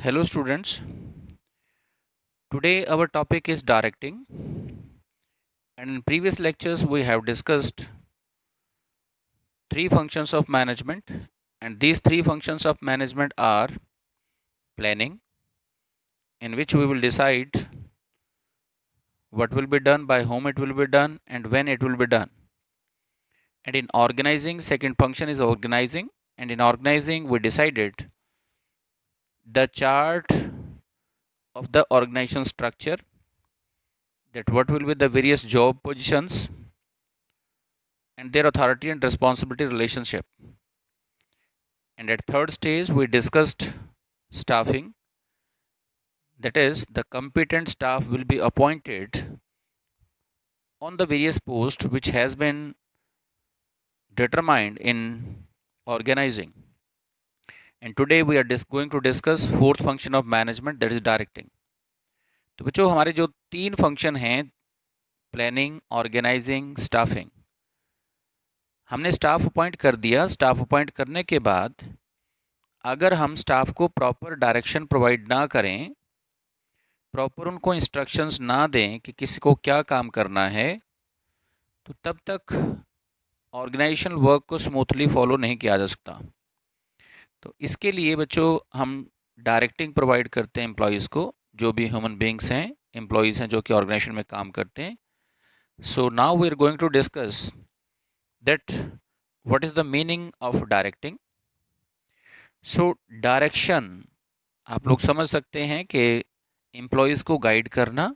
Hello students, today our topic is directing, and in previous lectures we have discussed three functions of management, and these three functions of management are planning, in which we will decide what will be done, by whom it will be done, and when it will be done. And in organizing, second function is organizing, and in organizing we decided the chart of the organization structure, that what will be the various job positions and their authority and responsibility relationship. And at third stage, we discussed staffing. That is, the competent staff will be appointed on the various posts which has been determined in organizing. And today we are going to discuss fourth function of management, that is directing. तो बच्चों, हमारे जो तीन function हैं, planning, organising, staffing, हमने staff appoint कर दिया. Staff appoint करने के बाद अगर हम स्टाफ को प्रॉपर डायरेक्शन प्रोवाइड ना करें, प्रॉपर उनको इंस्ट्रक्शंस ना दें कि किसी को क्या काम करना है, तो तब तक ऑर्गेनाइजेशनल वर्क को स्मूथली फॉलो नहीं किया जा सकता. तो इसके लिए बच्चों हम डायरेक्टिंग प्रोवाइड करते हैं एम्प्लॉयज़ को, जो भी ह्यूमन बींग्स हैं, एम्प्लॉयज़ हैं जो कि ऑर्गेनाइजेशन में काम करते हैं. So now we are going to discuss that what is the meaning of directing. So direction आप लोग समझ सकते हैं कि एम्प्लॉयज़ को गाइड करना,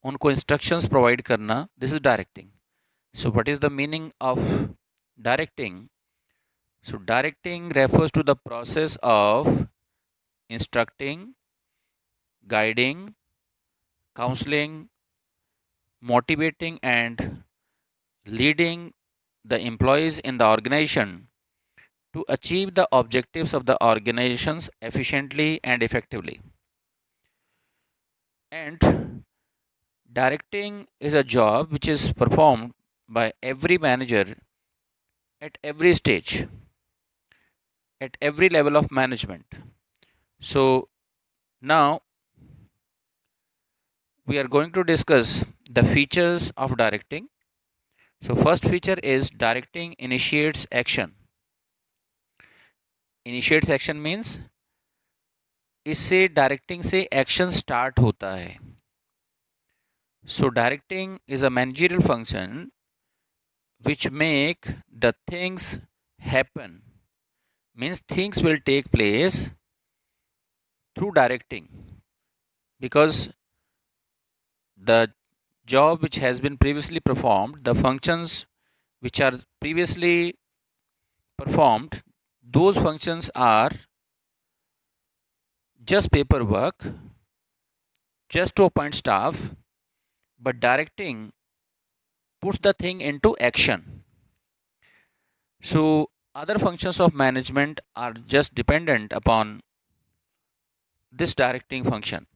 उनको इंस्ट्रक्शंस प्रोवाइड करना, this is directing. So what is the meaning of directing? So directing refers to the process of instructing, guiding, counselling, motivating and leading the employees in the organization to achieve the objectives of the organizations efficiently and effectively. And directing is a job which is performed by every manager at every stage, at every level of management. So now we are going to discuss the features of directing. So first feature is directing initiates action. Initiates action means इससे directing से action start होता है. So directing is a managerial function which make the things happen, means things will take place through directing, because the job which has been previously performed, the functions which are previously performed, those functions are just paperwork, just to appoint staff, but directing puts the thing into action. So other functions of management are just dependent upon this directing function.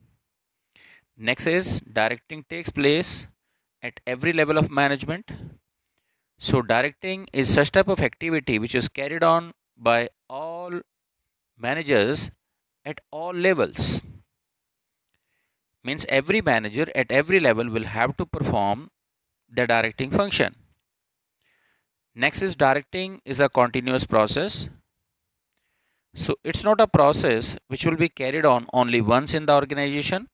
Next is directing takes place at every level of management. So directing is such type of activity which is carried on by all managers at all levels. Means every manager at every level will have to perform the directing function. Next is directing is a continuous process. So it's not a process which will be carried on only once in the organization.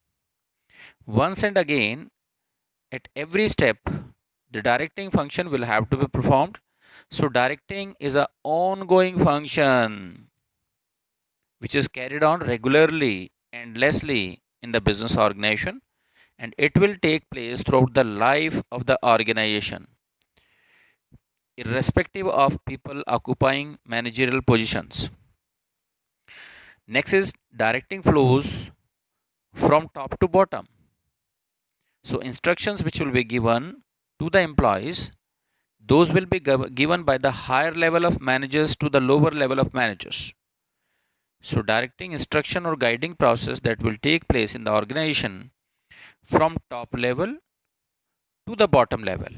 Once and again, at every step, the directing function will have to be performed. So directing is an ongoing function which is carried on regularly, endlessly in the business organization, and it will take place throughout the life of the organization, irrespective of people occupying managerial positions. Next is directing flows from top to bottom. So instructions which will be given to the employees, those will be given by the higher level of managers to the lower level of managers. So directing instruction or guiding process that will take place in the organization from top level to the bottom level.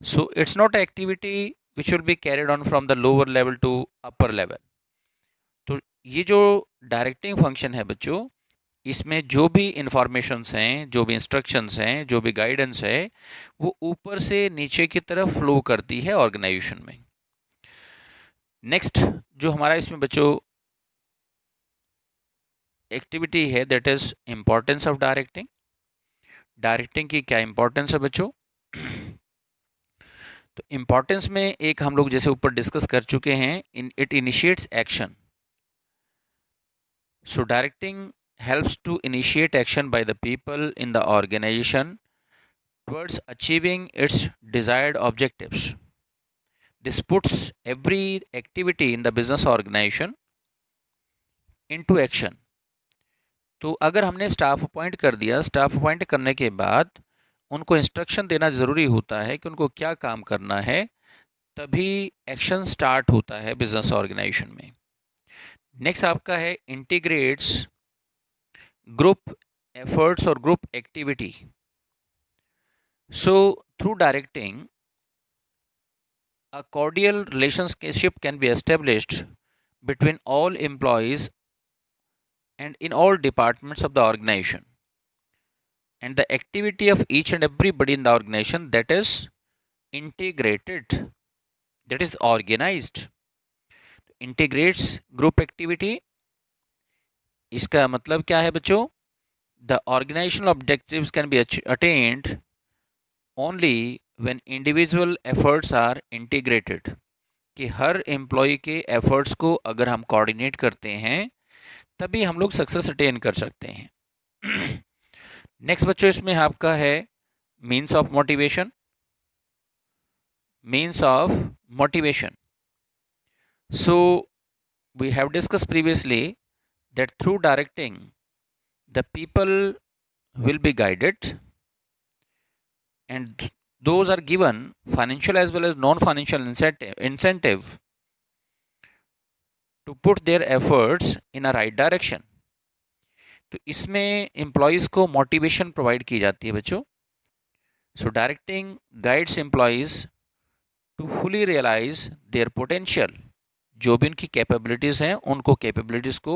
So it's not an activity which will be carried on from the lower level to upper level. तो ये जो directing function है बच्चों, इसमें जो भी informations हैं, जो भी इंस्ट्रक्शंस हैं, जो भी गाइडेंस है, वो ऊपर से नीचे की तरफ फ्लो करती है ऑर्गेनाइजेशन में। नेक्स्ट जो हमारा इसमें बच्चों एक्टिविटी है, that is importance of directing. Directing की क्या इंपॉर्टेंस है बच्चों? तो इम्पोर्टेंस में एक हम लोग जैसे ऊपर डिस्कस कर चुके हैं, it initiates action. So directing helps to initiate action by the people in the organization towards achieving its desired objectives. This puts every activity in the business organization into action. तो अगर हमने staff appoint कर दिया, staff appoint करने के बाद उनको instruction देना ज़रूरी होता है कि उनको क्या काम करना है, तभी एक्शन स्टार्ट होता है बिजनेस ऑर्गेनाइजेशन में। नेक्स्ट आपका है इंटीग्रेट्स ग्रुप एफर्ट्स और group activity. So through directing a cordial relationship can be established between all employees and in all departments of the organization, and the activity of each and everybody in the organization that is integrated, that is organized, integrates group activity। इसका मतलब क्या है बच्चों? The organizational objectives can be attained only when individual efforts are integrated। कि हर employ के efforts को अगर हम कोऑर्डिनेट करते हैं तभी हम लोग सक्सेस अटेन कर सकते हैं। नेक्स्ट बच्चों इसमें आपका है means of motivation. Means of motivation, so we have discuss previously that through directing the people will be guided and those are given financial as well as non-financial incentive to put their efforts in a right direction। तो इसमें employees को motivation provide की जाती है बच्चों। So directing guides employees to fully realise their potential. जो भी उनकी कैपेबिलिटीज़ हैं उनको कैपेबिलिटीज़ को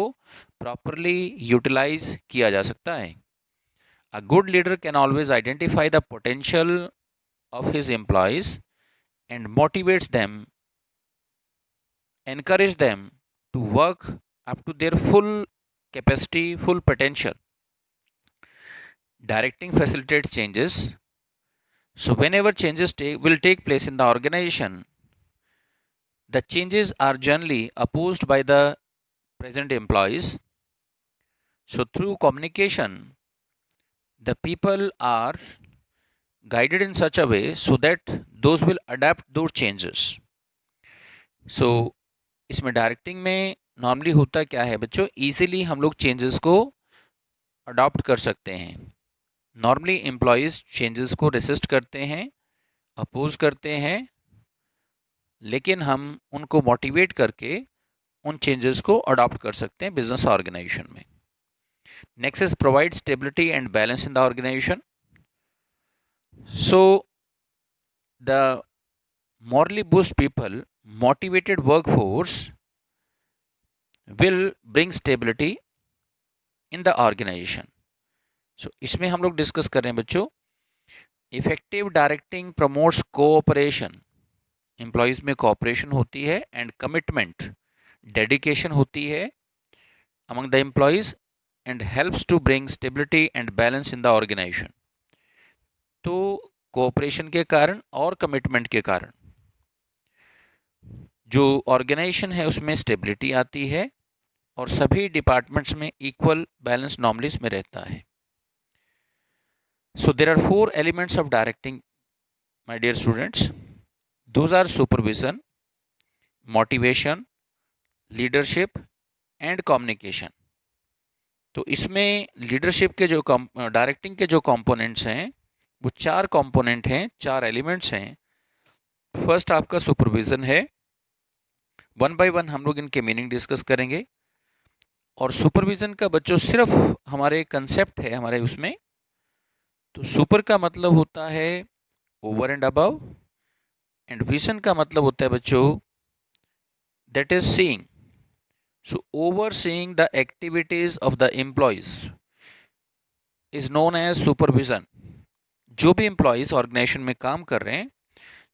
प्रॉपरली यूटिलाइज किया जा सकता है। A good leader can always identify the potential of his employees and motivates them, encourage them to work up to their full capacity, full potential। Directing facilitates changes, so whenever changes will take place in the organization, the changes are generally opposed by the present employees। So through communication the people are guided in such a way so that those will adapt those changes। So इसमें directing में normally होता क्या है बच्चों, easily हम लोग changes को adopt कर सकते हैं। नॉर्मली एम्प्लॉयज़ चेंजेस को रेसिस्ट करते हैं, अपोज करते हैं, लेकिन हम उनको मोटिवेट करके उन चेंजेस को अडॉप्ट कर सकते हैं बिजनेस ऑर्गेनाइजेशन में। Next is provide stability and balance in the organisation. So the morally boost people, motivated workforce will bring stability in the organization। so इसमें हम लोग डिस्कस कर रहे हैं बच्चों, effective directing promotes cooperation. Employees में cooperation होती है एंड कमिटमेंट, डेडिकेशन होती है among the employees and helps to bring stability and balance in the organization। तो कोऑपरेशन के कारण और कमिटमेंट के कारण जो ऑर्गेनाइजेशन है उसमें स्टेबिलिटी आती है और सभी डिपार्टमेंट्स में इक्वल बैलेंस नॉर्मली में रहता है। So there are 4 elements of directing my dear students. Those are supervision, motivation, leadership and communication. तो इसमें लीडरशिप के जो डायरेक्टिंग के जो कंपोनेंट्स हैं वो 4 कंपोनेंट हैं, 4 एलिमेंट्स हैं। फर्स्ट आपका सुपरविजन है। वन बाय वन हम लोग इनके मीनिंग डिस्कस करेंगे। और सुपरविजन का बच्चों सिर्फ हमारे कंसेप्ट है हमारे उसमें। तो सुपर का मतलब होता है over and above, and vision का मतलब होता है बच्चों that is seeing. So overseeing the activities of the employees is known as supervision. जो भी एम्प्लॉयज़ ऑर्गेनाइजेशन में काम कर रहे हैं,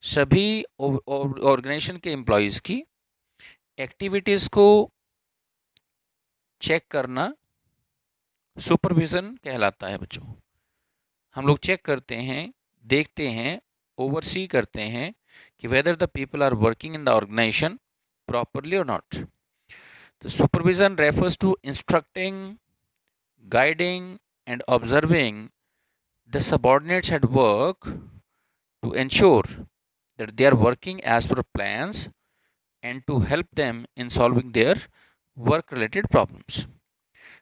सभी ऑर्गेनाइजेशन के एम्प्लॉयज़ की एक्टिविटीज़ को चेक करना सुपरविज़न कहलाता है बच्चों। हम लोग चेक करते हैं, देखते हैं, ओवरसी करते हैं कि whether the people are working in the organisation properly और नॉट। The supervision refers to instructing, guiding, and observing the subordinates at work to ensure that they are working as per plans and to help them in solving their work related problems.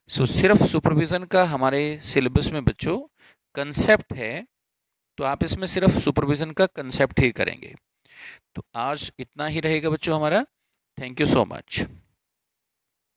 So सिर्फ supervision का हमारे syllabus में बच्चों concept है, तो आप इसमें सिर्फ सुपरविज़न का कंसेप्ट ही करेंगे। तो आज इतना ही रहेगा बच्चों हमारा। Thank you so much.